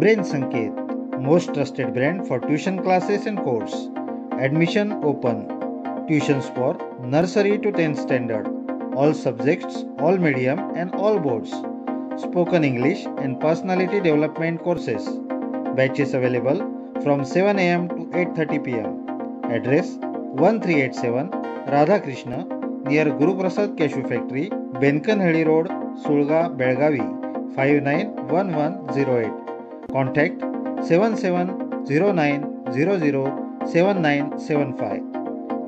Brain Sanket, most trusted brand for tuition classes and course. Admission open. Tuitions for nursery to 10th standard. All subjects, all medium and all boards. Spoken English and personality development courses. Batches available from 7 am to 8:30 pm. Address 1387 Radha Krishna near Guru Prasad Cashew Factory, Benkanhಳ್ಳಿ Road, Sulga, Belgavi 591108. Contact 7709007975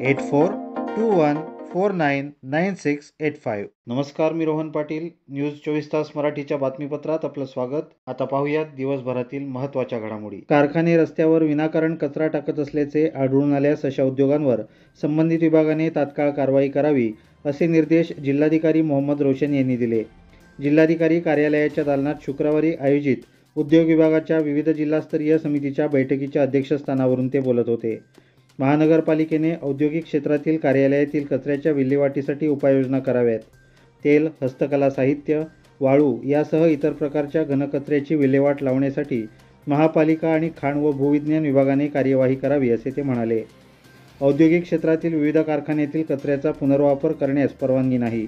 8421499685. नमस्कार, मी Rohan Patil. News 24 तास मराठीच्या बातमीपत्रात आपलं स्वागत. आता पाहूयात दिवसभरातील महत्त्वाच्या घडामोडी. कारखाने रस्त्यावर विनाकारण कचरा टाकत असल्याचे आढळून आल्यास अशा उद्योगांवर संबंधित विभागाने तात्काळ कारवाई करावी, असे निर्देश जिल्हाधिकारी मोहम्मद रोशन यांनी दिले. जिल्हाधिकारी कार्यालयाच्या दालनात शुक्रवारी आयोजित उद्योग विभागाच्या विविध जिल्हास्तरीय समितीच्या बैठकीच्या अध्यक्षस्थानावरून ते बोलत होते. महानगरपालिकेने औद्योगिक क्षेत्रातील कार्यालयातील कचऱ्याच्या विल्हेवाटीसाठी उपाययोजना कराव्यात. तेल, हस्तकला साहित्य, वाळू यासह इतर प्रकारच्या घनकचऱ्याची विल्हेवाट लावण्यासाठी महापालिका आणि खाण व भूविज्ञान विभागाने कार्यवाही करावी, असे ते म्हणाले. औद्योगिक क्षेत्रातील विविध कारखान्यातील कचऱ्याचा पुनर्वापर करण्यास परवानगी नाही.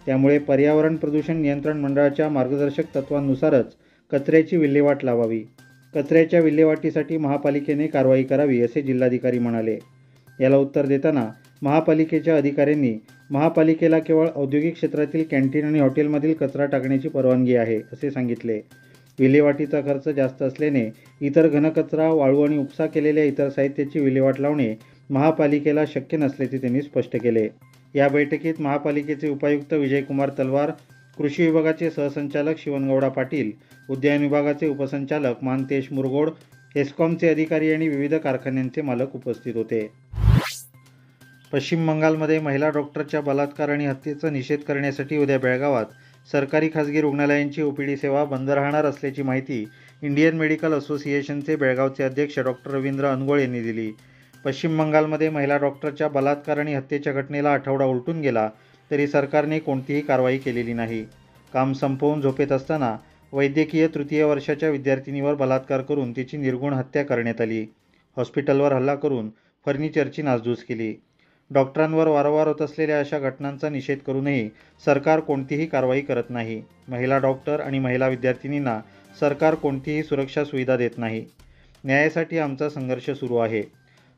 त्यामुळे पर्यावरण प्रदूषण नियंत्रण मंडळाच्या मार्गदर्शक तत्वांनुसारच कचऱ्याची विल्हेवाट लावावी. कचऱ्याच्या विल्हेवाटीसाठी महापालिकेने कारवाई करावी, असे जिल्हाधिकारी म्हणाले. याला उत्तर देताना महापालिकेच्या अधिकाऱ्यांनी महापालिकेला केवळ औद्योगिक क्षेत्रातील कॅन्टीन आणि हॉटेलमधील कचरा टाकण्याची परवानगी आहे, असे सांगितले. विल्हेवाटीचा खर्च जास्त असल्याने इतर घनकचरा, वाळू आणि उपसा केलेल्या इतर साहित्याची विल्हेवाट लावणे महापालिकेला शक्य नसल्याचे त्यांनी स्पष्ट केले. या बैठकीत महापालिकेचे उपायुक्त विजयकुमार तलवार, कृषी विभागाचे सहसंचालक शिवनगौडा पाटील, उद्यान विभागाचे उपसंचालक मानतेश मुरगोड, हेस्कॉमचे अधिकारी आणि विविध कारखान्यांचे मालक उपस्थित होते. पश्चिम बंगालमध्ये महिला डॉक्टरच्या बलात्कार आणि हत्येचा निषेध करण्यासाठी उद्या बेळगावात सरकारी खासगी रुग्णालयांची ओपीडी सेवा बंद राहणार असल्याची माहिती इंडियन मेडिकल असोसिएशनचे बेळगावचे अध्यक्ष डॉक्टर रवींद्र अनगोळ यांनी दिली. पश्चिम बंगालमध्ये महिला डॉक्टरच्या बलात्कार आणि हत्येच्या घटनेला आठवडा उलटून गेला तरी सरकारने कोणतीही कारवाई केलेली नाही. काम संपवून झोपेत असताना वैद्यकीय तृतीय वर्षाच्या विद्यार्थिनीवर बलात्कार करून तिची निर्घृण हत्या करण्यात आली. हॉस्पिटलवर हल्ला करून फर्निचरची नासधूस केली. डॉक्टरांवर वारंवार होत असलेल्या अशा घटनांचा निषेध करूनही सरकार कोणतीही कारवाई करत नाही. महिला डॉक्टर आणि महिला विद्यार्थिनींना सरकार कोणतीही सुरक्षा सुविधा देत नाही. न्यायासाठी आमचा संघर्ष सुरू आहे.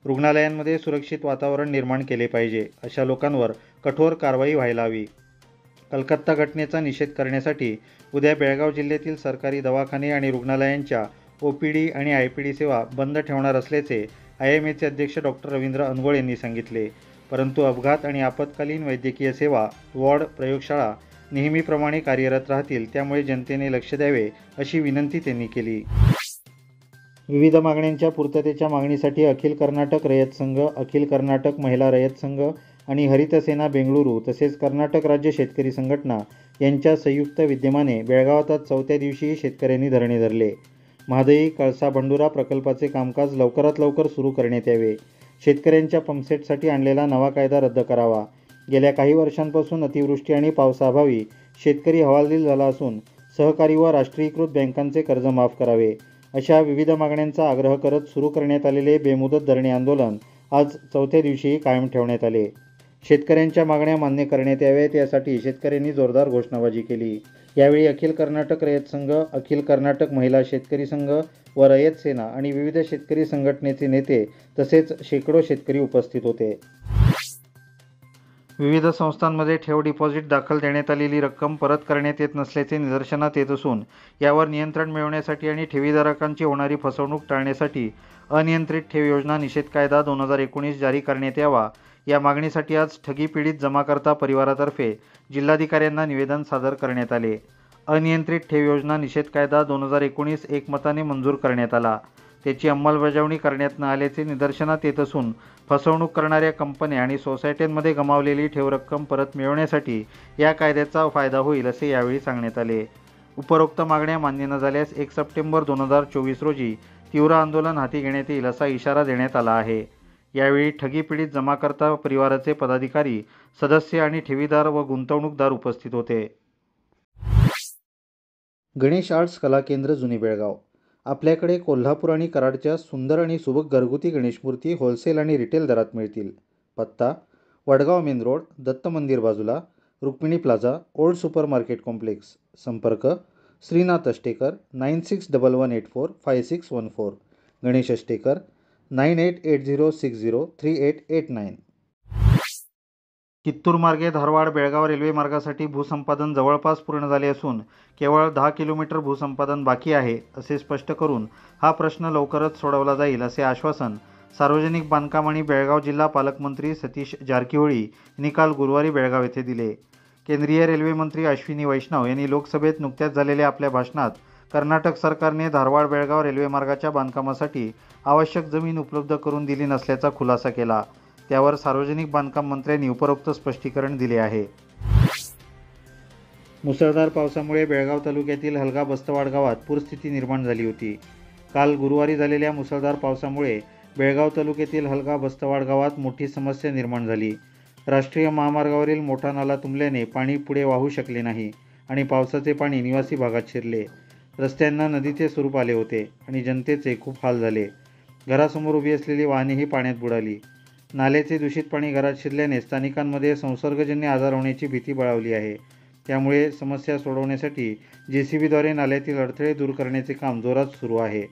रुग्णालयांमध्ये सुरक्षित वातावरण निर्माण केले पाहिजे. अशा लोकांवर कठोर कारवाई व्हायला हवी. कलकत्ता घटनेचा निषेध करण्यासाठी उद्या बेळगाव जिल्ह्यातील सरकारी दवाखाने आणि रुग्णालयांच्या ओपीडी आणि आयपीडी सेवा बंद ठेवणार असल्याचे IMAचे अध्यक्ष डॉक्टर रवींद्र अनगोळ यांनी सांगितले. परंतु अपघात आणि आपत्कालीन वैद्यकीय सेवा, वॉर्ड, प्रयोगशाळा नेहमीप्रमाणे कार्यरत राहतील. त्यामुळे जनतेने लक्ष द्यावे, अशी विनंती त्यांनी केली. विविध मागण्यांच्या पूर्ततेच्या मागणीसाठी अखिल कर्नाटक रयत संघ, अखिल कर्नाटक महिला रयत संघ आणि हरित सेना बेंगळुरू तसेच कर्नाटक राज्य शेतकरी संघटना यांच्या संयुक्त विद्यमाने बेळगावात आज 4थ्या दिवशीही शेतकऱ्यांनी धरणे धरले. म्हादई कळसा बंडुरा प्रकल्पाचे कामकाज लवकरात लवकर सुरू करण्यात यावे. शेतकऱ्यांच्या पंपसेटसाठी आणलेला नवा कायदा रद्द करावा. गेल्या काही वर्षांपासून अतिवृष्टी आणि पावसाअभावी शेतकरी हवालदिल झाला असून सहकारी व राष्ट्रीयीकृत बँकांचे कर्ज माफ करावे. अशा विविध मागण्यांचा आग्रह करत सुरू करण्यात आलेले बेमुदत धरणे आंदोलन आज 4थ्या दिवशीही कायम ठेवण्यात आले. शेतकऱ्यांच्या मागण्या मान्य करण्यात याव्यात यासाठी शेतकऱ्यांनी जोरदार घोषणाबाजी केली. यावेळी अखिल कर्नाटक रयत संघ, अखिल कर्नाटक महिला शेतकरी संघ व रयत सेना आणि विविध शेतकरी संघटनेचे नेते तसेच शेकडो शेतकरी उपस्थित होते. विविध संस्थांमध्ये ठेव डिपॉझिट दाखल देण्यात आलेली रक्कम परत करण्यात येत नसल्याचे निदर्शनात येत असून यावर नियंत्रण मिळवण्यासाठी आणि ठेवीधारकांची होणारी फसवणूक टाळण्यासाठी अनियंत्रित ठेव योजना निषेध कायदा 2019 जारी करण्यात यावा, या मागणीसाठी आज ठगी पीडित जमाकर्ता परिवारातर्फे जिल्हाधिकाऱ्यांना निवेदन सादर करण्यात आले. अनियंत्रित ठेव योजना निषेध कायदा 2019 एकमताने मंजूर करण्यात आला. त्याची अंमलबजावणी करण्यात न आल्याचे निदर्शनात येत असून फसवणूक करणाऱ्या कंपन्या आणि सोसायट्यांमध्ये गमावलेली ठेव रक्कम परत मिळवण्यासाठी या कायद्याचा फायदा होईल, असे यावेळी सांगण्यात आले. उपरोक्त मागण्या मान्य न झाल्यास 1 सप्टेंबर 2024 रोजी तीव्र आंदोलन हाती घेण्यात येईल, असा इशारा देण्यात आला आहे. यावेळी ठगी पीडित जमाकर्ता परिवाराचे पदाधिकारी, सदस्य आणि ठेवीदार व गुंतवणूकदार उपस्थित होते. गणेश आर्ट्स कला केंद्र जुने बेळगाव. आपल्याकडे कोल्हापूर आणि कराडच्या सुंदर आणि सुबक घरगुती गणेशमूर्ती होलसेल आणि रिटेल दरात मिळतील. पत्ता: वडगाव मेन रोड, दत्त मंदिर बाजूला, Rukmini plaza, old super market complex. संपर्क: श्रीनाथ अष्टेकर 9611845614, गणेश अष्टेकर 9880603889. कित्तूर मार्गे धारवाड बेळगाव रेल्वे मार्गासाठी भूसंपादन जवळपास पूर्ण झाले असून केवळ 10 किलोमीटर भूसंपादन बाकी आहे असे स्पष्ट करून हा प्रश्न लवकरच सोडवला जाईल असे आश्वासन सार्वजनिक बांधकाम आणि बेळगाव जिल्हा पालकमंत्री सतीश जारकिहोळी यांनी काल गुरुवारी बेळगाव येथे दिले. केंद्रीय रेल्वे मंत्री अश्विनी वैष्णव यांनी लोकसभेत नुकत्याच झालेल्या आपल्या भाषणात कर्नाटक सरकारने धारवाड बेळगाव रेल्वे मार्गाच्या बांधकामासाठी आवश्यक जमीन उपलब्ध करून दिली नसल्याचा खुलासा केला. त्यावर सार्वजनिक बांधकाम मंत्र्यांनी उपरोक्त स्पष्टीकरण दिले आहे. मुसळधार पावसामुळे बेळगाव तालुक्यातील हलगा बस्तवाड गावात पूरस्थिती निर्माण झाली होती. काल गुरुवारी झालेल्या मुसळधार पावसामुळे बेळगाव तालुक्यातील हलगा बस्तवाड गावात मोठी समस्या निर्माण झाली. राष्ट्रीय महामार्गावरील मोठा नाला तुंबल्याने पाणी पुढे वाहू शकले नाही आणि पावसाचे पाणी निवासी भागात शिरले. रस्त्यांना नदीचे स्वरूप आले होते आणि जनतेचे खूप हाल झाले. घरासमोर उभी असलेली वाहनेही पाण्यात बुडाली. नाल्याचे दूषित पाणी घरात शिरल्याने स्थानिकांमध्ये संसर्गजन्य आजार होण्याची भीती बळावली आहे. त्यामुळे समस्या सोडवण्यासाठी JCBद्वारे नाल्यातील अडथळे दूर करण्याचे काम जोरात सुरू आहे.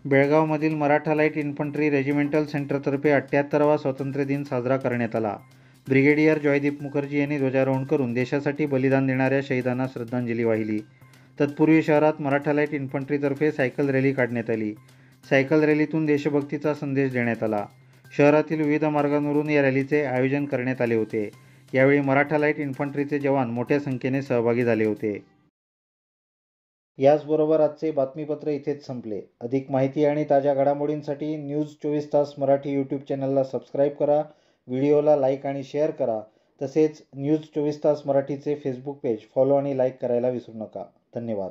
बेळगावमधील मराठा लाईट इन्फंट्री रेजिमेंटल सेंटरतर्फे 78वा स्वातंत्र्य दिन साजरा करण्यात आला. ब्रिगेडियर जॉयदीप मुखर्जी यांनी ध्वजारोहण करून देशासाठी बलिदान देणाऱ्या शहीदांना श्रद्धांजली वाहिली. तत्पूर्वी शहरात मराठा लाईट इन्फंट्रीतर्फे सायकल रॅली काढण्यात आली. सायकल रॅलीतून देशभक्तीचा संदेश देण्यात आला. शहरातील विविध मार्गांवरून या रॅलीचे आयोजन करण्यात आले होते. यावेळी मराठा लाईट इन्फंट्रीचे जवान मोठ्या संख्येने सहभागी झाले होते. याचबरोबर आजचे बातमीपत्र इथेच संपले. अधिक माहिती आणि ताज्या घडामोडींसाठी न्यूज 24 तास मराठी यूट्यूब चॅनलला सबस्क्राईब करा, व्हिडिओला लाईक आणि शेअर करा. तसेच न्यूज 24 तास मराठीचे फेसबुक पेज फॉलो आणि लाईक करायला विसरू नका. धन्यवाद.